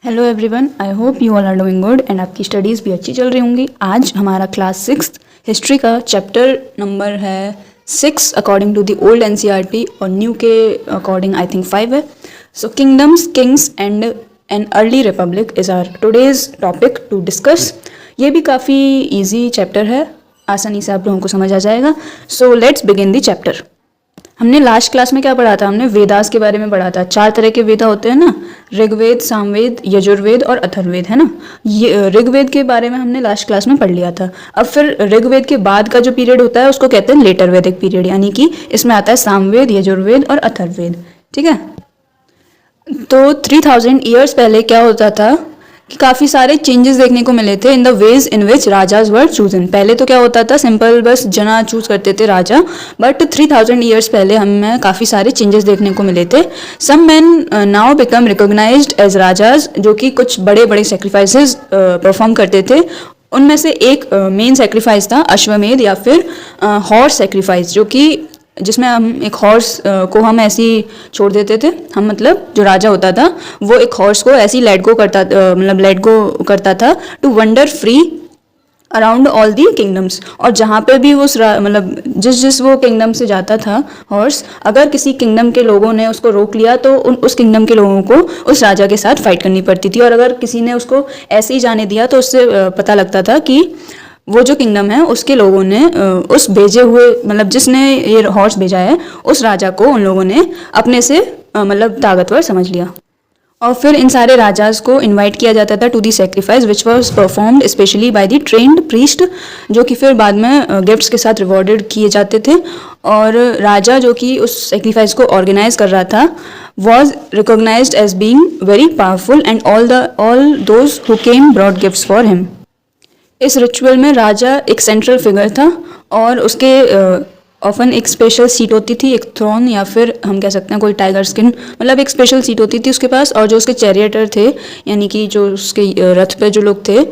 Hello everyone, I hope you all are doing good and आपकी studies भी अच्छी चल रही होंगी। आज हमारा क्लास 6 हिस्ट्री का चैप्टर नंबर है 6 according to the old NCERT और न्यू के अकॉर्डिंग आई थिंक 5 है। So kingdoms, kings and an early republic is our today's topic to discuss. ये भी काफ़ी ईजी चैप्टर है, आसानी से आप लोगों को समझ आ जाएगा। So let's begin the chapter. हमने लास्ट क्लास में क्या पढ़ा था? हमने वेदास के बारे में पढ़ा था। 4 तरह के वेदा होते हैं ना, ऋग्वेद, सामवेद, यजुर्वेद और अथर्ववेद, है ना। ये ऋग्वेद के बारे में हमने लास्ट क्लास में पढ़ लिया था। अब फिर ऋग्वेद के बाद का जो पीरियड होता है उसको कहते हैं लेटर वैदिक पीरियड, यानी कि इसमें आता है सामवेद, यजुर्वेद और अथर्ववेद। ठीक है, तो 3000 ईयर्स पहले क्या होता था कि काफ़ी सारे चेंजेस देखने को मिले थे in the ways in which rajas were chosen. पहले तो क्या होता था, सिंपल बस जना चूज करते थे राजा, बट 3000 ईयर्स पहले हमें काफ़ी सारे चेंजेस देखने को मिले थे। Some man now become recognised as rajas, जो कि कुछ बड़े बड़े सेक्रीफाइसेस परफॉर्म करते थे। उनमें से एक मेन सेक्रीफाइस था अश्वमेध या फिर हॉर्स सेक्रीफाइस, जो कि जिसमें हम एक हॉर्स को हम ऐसे ही छोड़ देते थे। हम मतलब जो राजा होता था वो एक हॉर्स को ऐसे ही लेट गो करता था to wander free around all the kingdoms. और जहाँ पे भी उस मतलब जिस वो किंगडम से जाता था हॉर्स, अगर किसी किंगडम के लोगों ने उसको रोक लिया तो उस किंगडम के लोगों को उस राजा के साथ फाइट करनी पड़ती थी। और अगर किसी ने उसको ऐसे ही जाने दिया तो उससे पता लगता था कि वो जो किंगडम है उसके लोगों ने उस भेजे हुए मतलब जिसने ये हॉर्स भेजा है उस राजा को उन लोगों ने अपने से मतलब ताकतवर समझ लिया। और फिर इन सारे राजाज को इनवाइट किया जाता था to the sacrifice which was performed specially by the trained priest, जो कि फिर बाद में गिफ्ट्स के साथ रिवॉर्डेड किए जाते थे। और राजा जो कि उस सेक्रीफाइस को ऑर्गेनाइज कर रहा था was recognised as being very powerful and all those who came brought gifts for him. इस रिचुअल में राजा एक सेंट्रल फिगर था और उसके ऑफन एक स्पेशल सीट होती थी, एक थ्रोन या फिर हम कह सकते हैं कोई टाइगर स्किन, मतलब एक स्पेशल सीट होती थी उसके पास। और जो उसके चैरियटर थे, यानी कि जो उसके रथ पे जो लोग थे,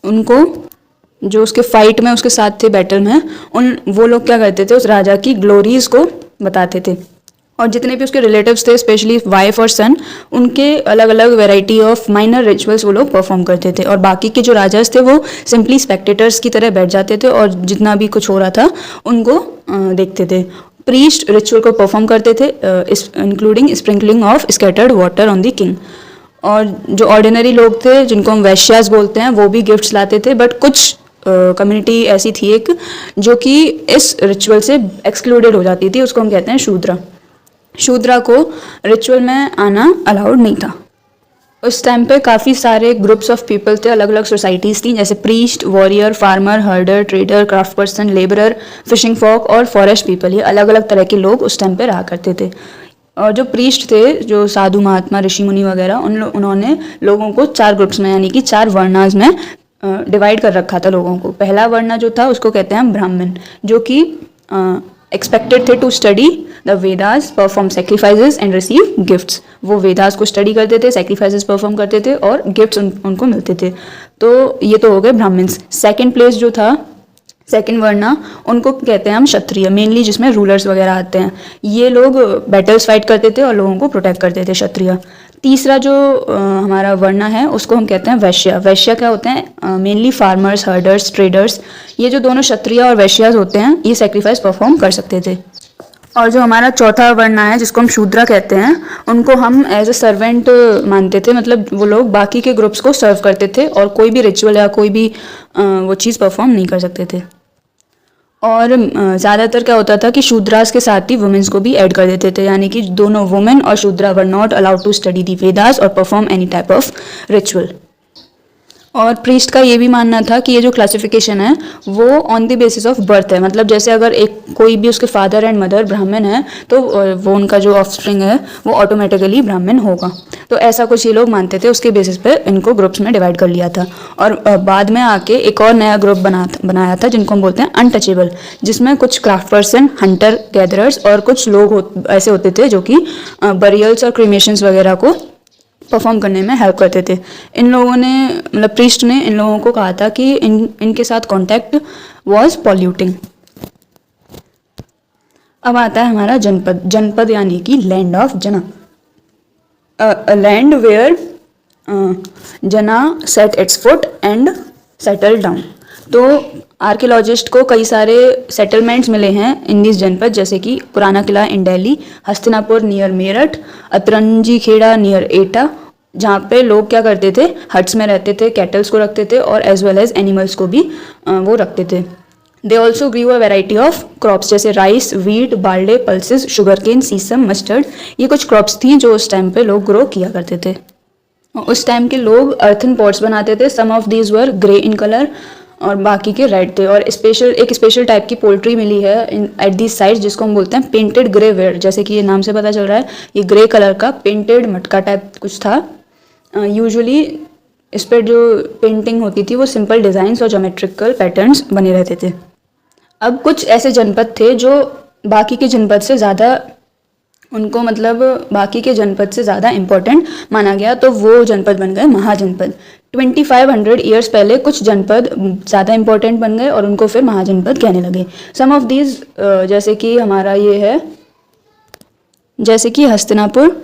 उनको जो उसके फाइट में उसके साथ थे बैटल में, वो लोग क्या करते थे, उस राजा की ग्लोरीज को बताते थे। और जितने भी उसके रिलेटिव्स थे, स्पेशली वाइफ और सन, उनके अलग अलग वैरायटी ऑफ माइनर रिचुअल्स वो लोग परफॉर्म करते थे। और बाकी के जो राजास थे वो सिंपली स्पेक्टेटर्स की तरह बैठ जाते थे और जितना भी कुछ हो रहा था उनको देखते थे। प्रीस्ट रिचुअल को परफॉर्म करते थे, including sprinkling of scattered water on the king. और जो ऑर्डिनरी लोग थे जिनको हम वैश्यास बोलते हैं, वो भी गिफ्ट्स लाते थे। बट कुछ कम्युनिटी ऐसी थी एक जो कि इस रिचुअल से एक्सक्लूडेड हो जाती थी, उसको हम कहते हैं शूद्रा। शूद्रा को रिचुअल में आना अलाउड नहीं था। उस टाइम पे काफ़ी सारे ग्रुप्स ऑफ पीपल थे, अलग अलग सोसाइटीज़ थी, जैसे priest, warrior, farmer, herder, trader, craft person, labourer, fishing folk और फॉरेस्ट पीपल। ये अलग अलग तरह के लोग उस टाइम पे रहा करते थे। और जो प्रीस्ट थे, जो साधु महात्मा ऋषि मुनि वगैरह, उन्होंने लोगों को 4 ग्रुप्स में यानी कि 4 वर्णास में डिवाइड कर रखा था लोगों को। पहला वर्ण जो था उसको कहते हैं ब्राह्मण, जो कि एक्सपेक्टेड थे to study the Vedas, perform sacrifices and receive gifts. वो वेदास को स्टडी करते थे, सेक्रीफाइसेस परफॉर्म करते थे और गिफ्ट्स उनको मिलते थे। तो ये तो हो गए ब्राह्मण्स। सेकंड प्लेस जो था, सेकंड वर्णा, उनको कहते हैं हम क्षत्रिय, मेनली जिसमें रूलर्स वगैरह आते हैं। ये लोग बैटल्स फाइट करते थे और लोगों को प्रोटेक्ट करते थे, क्षत्रिय। तीसरा जो हमारा वर्णा है उसको हम कहते हैं वैश्य। वैश्य क्या होते हैं? Mainly farmers, herders, traders. ये जो दोनों क्षत्रिय और वैश्यास होते हैं ये सेक्रीफाइस परफॉर्म कर सकते थे। और जो हमारा चौथा वर्णा है जिसको हम शूद्रा कहते हैं, उनको हम एज ए सर्वेंट मानते थे, मतलब वो लोग बाकी के ग्रुप्स को सर्व करते थे और कोई भी रिचुअल या कोई भी वो चीज़ परफॉर्म नहीं कर सकते थे। और ज़्यादातर क्या होता था कि शूद्रास के साथ ही वुमेन्स को भी ऐड कर देते थे, यानी कि दोनों वुमेन और Shudra were not allowed to study the Vedas और perform any type of ritual. और प्रीस्ट का ये भी मानना था कि ये जो क्लासिफिकेशन है वो on the basis of birth है, मतलब जैसे अगर एक कोई भी उसके फादर एंड मदर ब्राह्मण है तो वो उनका जो ऑफस्प्रिंग है वो ऑटोमेटिकली ब्राह्मण होगा। तो ऐसा कुछ ये लोग मानते थे, उसके बेसिस पे इनको ग्रुप्स में डिवाइड कर लिया था। और बाद में आके एक और नया ग्रुप बनाया था जिनको हम बोलते हैं अनटचेबल, जिसमें कुछ क्राफ्ट पर्सन, हंटर गैदरर्स और कुछ लोग ऐसे होते थे जो कि बरियल्स और क्रीमेशंस वगैरह को परफॉर्म करने में हेल्प करते थे। इन लोगों ने मतलब प्रीस्ट ने इन लोगों को कहा था कि इनके साथ कांटेक्ट वाज पॉल्यूटिंग। अब आता है हमारा जनपद। जनपद यानी कि लैंड ऑफ जना, लैंड वेयर जना set it's foot and settle down. तो आर्कियोलॉजिस्ट को कई सारे सेटलमेंट्स मिले हैं इन दिस जनपद, जैसे कि पुराना किला इन दिल्ली, हस्तिनापुर नियर मेरठ, अतरंजी खेड़ा नियर एटा, जहाँ पे लोग क्या करते थे, हट्स में रहते थे, कैटल्स को रखते थे और एज वेल एज एनिमल्स को भी वो रखते थे। They also grew a variety of crops जैसे rice, wheat, barley, pulses, sugarcane, sesame, mustard. ये कुछ क्रॉप्स थी जो उस टाइम पे लोग ग्रो किया करते थे। उस टाइम के लोग अर्थन पॉट्स बनाते थे। Some of these were grey in colour और बाकी के रेड थे। और एक स्पेशल टाइप की पोल्ट्री मिली है एट दिस साइड्स जिसको हम बोलते हैं पेंटेड ग्रे वेयर। जैसे कि ये नाम से पता चल रहा है, ये ग्रे कलर का पेंटेड मटका टाइप कुछ था। यूजुअली इस पर जो पेंटिंग होती थी वो सिंपल डिज़ाइंस और ज्योमेट्रिकल पैटर्न्स बने रहते थे। अब कुछ ऐसे जनपद थे जो बाकी के जनपद से ज़्यादा उनको मतलब बाकी के जनपद से ज़्यादा इम्पोर्टेंट माना गया, तो वो जनपद बन गए महाजनपद। 2500 ईयर्स पहले कुछ जनपद ज़्यादा इम्पोर्टेंट बन गए और उनको फिर महाजनपद कहने लगे। सम ऑफ दीज जैसे कि हमारा ये है, जैसे कि हस्तिनापुर,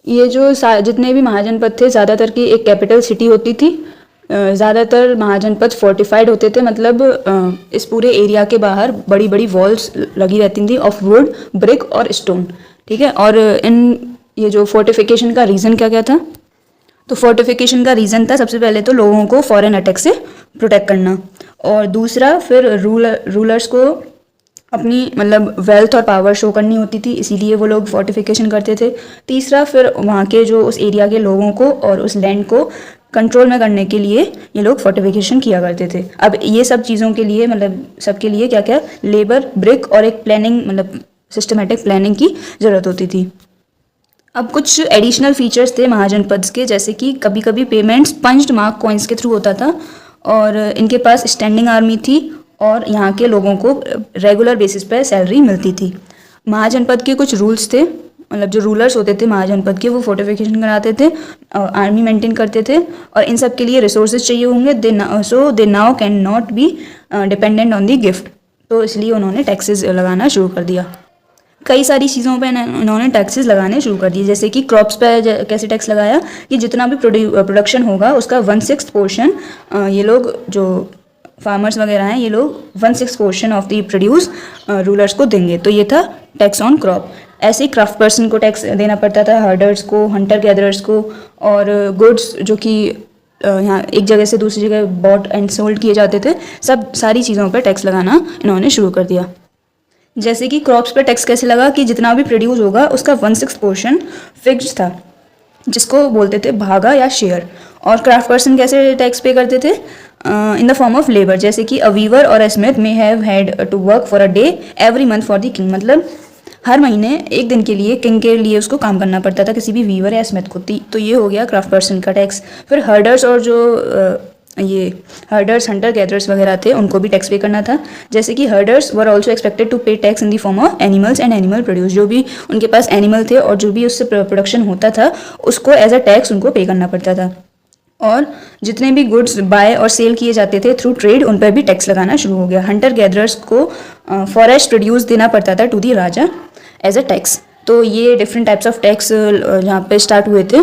ये जो जितने भी महाजनपद थे ज़्यादातर की एक कैपिटल सिटी होती थी। ज़्यादातर महाजनपद फोर्टिफाइड होते थे, मतलब इस पूरे एरिया के बाहर बड़ी बड़ी वॉल्स लगी रहती थी ऑफ वुड, ब्रिक और स्टोन, ठीक है। और ये जो फोर्टिफिकेशन का रीज़न क्या क्या था, तो फोर्टिफिकेशन का रीज़न था सबसे पहले तो लोगों को फॉरेन अटैक से प्रोटेक्ट करना, और दूसरा फिर रूलर्स को अपनी मतलब वेल्थ और पावर शो करनी होती थी, इसीलिए वो लोग फोर्टिफिकेशन करते थे। तीसरा फिर वहाँ के जो उस एरिया के लोगों को और उस लैंड को कंट्रोल में करने के लिए ये लोग फोर्टिफिकेशन किया करते थे। अब ये सब चीज़ों के लिए मतलब सबके लिए क्या क्या लेबर, ब्रिक और एक प्लानिंग मतलब सिस्टमेटिक प्लानिंग की ज़रूरत होती थी। अब कुछ एडिशनल फीचर्स थे महाजनपद के, जैसे कि कभी कभी पेमेंट्स पंच्ड मार्क कॉइन्स के थ्रू होता था, और इनके पास स्टैंडिंग आर्मी थी और यहाँ के लोगों को रेगुलर बेसिस पर सैलरी मिलती थी। महाजनपद के कुछ रूल्स थे, मतलब जो रूलर्स होते थे महाजनपद के वो फोर्टिफिकेशन कराते थे, आर्मी मेंटेन करते थे, और इन सब के लिए रिसोर्सेज चाहिए होंगे। So they now can not be dependent on the gift, तो इसलिए उन्होंने टैक्सेस लगाना शुरू कर दिया। कई सारी चीज़ों पे इन्होंने टैक्सेस लगाने शुरू कर दिए, जैसे कि क्रॉप्स पे कैसे टैक्स लगाया कि जितना भी प्रोडक्शन होगा उसका 1/6 पोर्शन ये लोग जो फार्मर्स वगैरह हैं ये लोग 1/6 portion of the produce rulers को देंगे, तो ये था टैक्स ऑन क्रॉप। ऐसे ही क्राफ्ट पर्सन को टैक्स देना पड़ता था, हर्डर्स को, हंटर गैदरर्स को, और गुड्स जो कि यहाँ एक जगह से दूसरी जगह बॉट एंड सोल्ड किए जाते थे, सब सारी चीज़ों पर टैक्स लगाना इन्होंने शुरू कर दिया। जैसे कि क्रॉप्स पर टैक्स कैसे लगा कि जितना भी प्रोड्यूस होगा उसका 1/6 पोर्शन फिक्स्ड था, जिसको बोलते थे भागा या शेयर। और क्राफ्ट पर्सन कैसे टैक्स पे करते थे, in the form of labour, जैसे कि अ वीवर और a smith may have had to work for a day every month for the king, मतलब हर महीने एक दिन के लिए किंग के लिए उसको काम करना पड़ता था, किसी भी वीवर या स्मिथ को। तो ये हो गया क्राफ्ट पर्सन का टैक्स। फिर हर्डर्स और जो ये हर्डर्स, हंटर गैदरर्स वगैरह थे, उनको भी टैक्स पे करना था। जैसे कि herders were also expected to pay tax in the form of animals and animal produce, जो भी उनके पास एनिमल थे और जो भी उससे प्रोडक्शन होता था उसको एज अ टैक्स उनको पे करना पड़ता था। और जितने भी गुड्स बाय और सेल किए जाते थे थ्रू ट्रेड, उन पर भी टैक्स लगाना शुरू हो गया। हंटर गैदरर्स को फॉरेस्ट प्रोड्यूस देना पड़ता था to the raja as a tax. तो ये डिफरेंट टाइप्स ऑफ टैक्स यहाँ पे स्टार्ट हुए थे।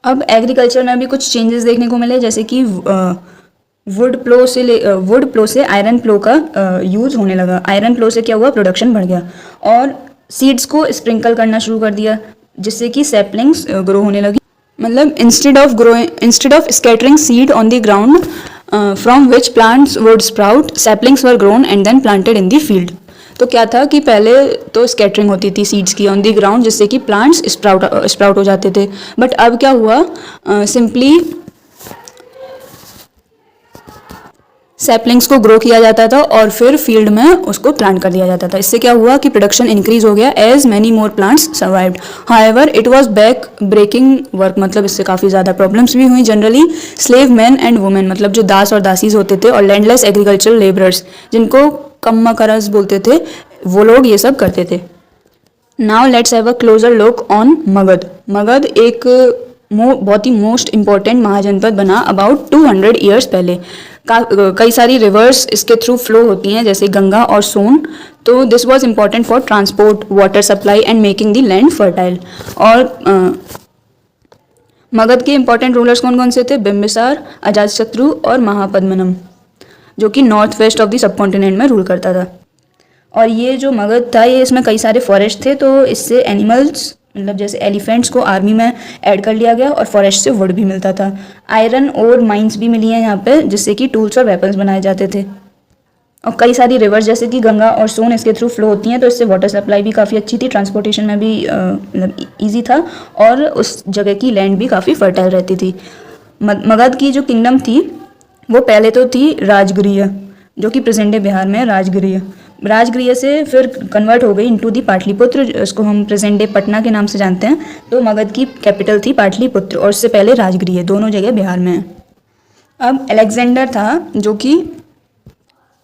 अब एग्रीकल्चर में भी कुछ चेंजेस देखने को मिले, जैसे कि वुड प्लो से आयरन प्लो का यूज़ होने लगा। आयरन प्लो से क्या हुआ, प्रोडक्शन बढ़ गया, और सीड्स को स्प्रिंकल करना शुरू कर दिया, जिससे कि सैपलिंग्स ग्रो होने लगी। मतलब instead of scattering seed on the ground from which plants would sprout, saplings were grown and then planted in the field. तो क्या था कि पहले तो स्कैटरिंग होती थी सीड्स की ऑन दी ग्राउंड, जिससे कि प्लांट्स स्प्राउट हो जाते थे। बट अब क्या हुआ, सिंपली सैपलिंग्स को ग्रो किया जाता था और फिर फील्ड में उसको प्लांट कर दिया जाता था। इससे क्या हुआ कि प्रोडक्शन इंक्रीज हो गया as many more plants survived. However it was back breaking work, मतलब इससे काफ़ी ज़्यादा प्रॉब्लम्स भी हुई। Generally slave man and women, मतलब जो दास और दासीज होते थे, और लैंडलेस एग्रीकल्चरल लेबरर्स, जिनको कम्मा करज बोलते थे, वो लोग ये सब करते थे। Now let's have a closure look on Magadh. Magadh एक बहुत ही मोस्ट इम्पॉर्टेंट महाजनपद बना अबाउट 200 ईयर्स पहले। कई सारी रिवर्स इसके थ्रू फ्लो होती हैं, जैसे गंगा और सोन। तो this was important for transport, water supply and making the land fertile. Magadh के इंपॉर्टेंट रूलर्स कौन कौन से थे? बिंबिसार, अजातशत्रु और महापद्मनम, जो कि north west of the sub continent में रूल करता था। और ये जो मगध था ये इसमें कई सारे फॉरेस्ट थे, तो इससे एनिमल्स मतलब जैसे एलिफेंट्स को आर्मी में ऐड कर लिया गया और फॉरेस्ट से वुड भी मिलता था। आयरन और माइंस भी मिली हैं यहाँ पे, जिससे कि टूल्स और वेपन्स बनाए जाते थे। और कई सारी रिवर्स जैसे कि गंगा और सोन इसके थ्रू फ्लो होती हैं, तो इससे वाटर सप्लाई भी काफ़ी अच्छी थी, ट्रांसपोर्टेशन में भी मतलब ईजी था, और उस जगह की लैंड भी काफ़ी फर्टाइल रहती थी। मगध की जो किंगडम थी वो पहले तो थी राजगृह, जो कि प्रेजेंट डे बिहार में है राजगृह। राजगृह से फिर कन्वर्ट हो गई इनटू दी पाटलिपुत्र, इसको हम प्रेजेंट डे पटना के नाम से जानते हैं। तो मगध की कैपिटल थी पाटलिपुत्र और उससे पहले राजगृह, दोनों जगह बिहार में है। अब अलेक्जेंडर था, जो कि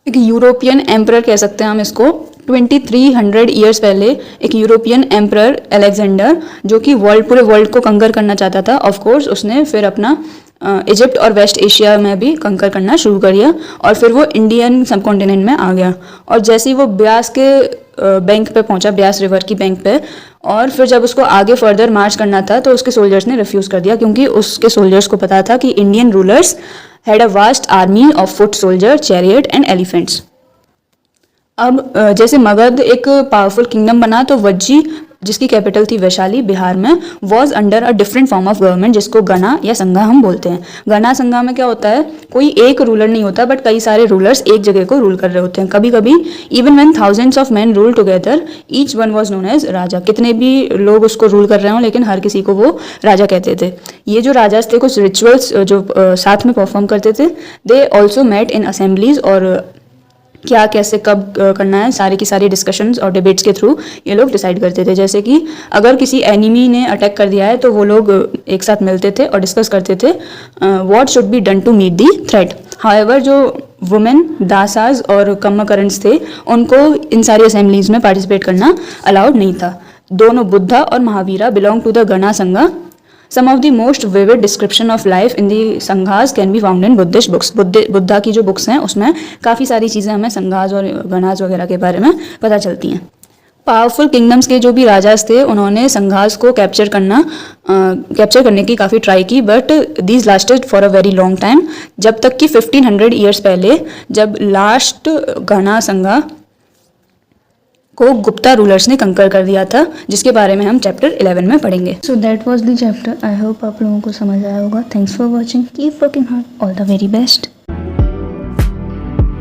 एक यूरोपियन एम्परर कह सकते हैं हम इसको। 2300 ईयर्स पहले एक यूरोपियन एम्परर अलेक्जेंडर, जो कि पूरे वर्ल्ड को कंकर करना चाहता था। ऑफ कोर्स उसने फिर अपना इजिप्ट और वेस्ट एशिया में भी कंकर करना शुरू कर दिया, और फिर वो इंडियन सब कॉन्टिनेंट में आ गया। और जैसे ही वो ब्यास के बैंक पे पहुंचा, ब्यास रिवर की बैंक पे, और फिर जब उसको आगे फर्दर मार्च करना था तो उसके सोल्जर्स ने रिफ्यूज़ कर दिया, क्योंकि उसके सोल्जर्स को पता था कि Indian rulers had a vast army of foot soldier, chariot and elephants. अब जैसे मगध एक पावरफुल किंगडम बना, तो वज्जी, जिसकी कैपिटल थी वैशाली बिहार में, was under a different form of government, जिसको गणा या संघा हम बोलते हैं। गणा संघा में क्या होता है, कोई एक रूलर नहीं होता, बट कई सारे रूलर्स एक जगह को रूल कर रहे होते हैं। कभी कभी even when thousands of man rule together, each one was known as raja. कितने भी लोग उसको रूल कर रहे हों, लेकिन हर किसी को वो राजा कहते थे। ये जो राजा थे कुछ रिचुअल्स जो साथ में परफॉर्म करते थे। They also met in assemblies, और क्या कैसे कब करना है सारी की सारी डिस्कशंस और डिबेट्स के थ्रू ये लोग डिसाइड करते थे। जैसे कि अगर किसी एनिमी ने अटैक कर दिया है तो वो लोग एक साथ मिलते थे और डिस्कस करते थे what should be done to meet the threat. However जो वुमेन, दासाज और कम्मकरेंट्स थे, उनको इन सारी असेंबलीज में पार्टिसिपेट करना अलाउड नहीं था। दोनों बुद्धा और महावीरा बिलोंग टू द गणा संघा। Some of the most vivid description of life in the संघास can be found in Buddhist books. Buddha की जो बुक्स हैं उसमें काफ़ी सारी चीज़ें हमें संघास और गणास वगैरह के बारे में पता चलती हैं। पावरफुल किंगडम्स के जो भी राजास थे उन्होंने संघास को कैप्चर करने की काफ़ी ट्राई की, but these lasted for a very long time, जब तक कि 1500 ईयर्स पहले, जब लास्ट गणा संघा को गुप्ता रूलर्स ने कंकर कर दिया था, जिसके बारे में हम चैप्टर 11 में पढ़ेंगे। So that was the chapter. I hope आप लोगों को समझ आया होगा। Thanks for watching, keep working hard, all the very best.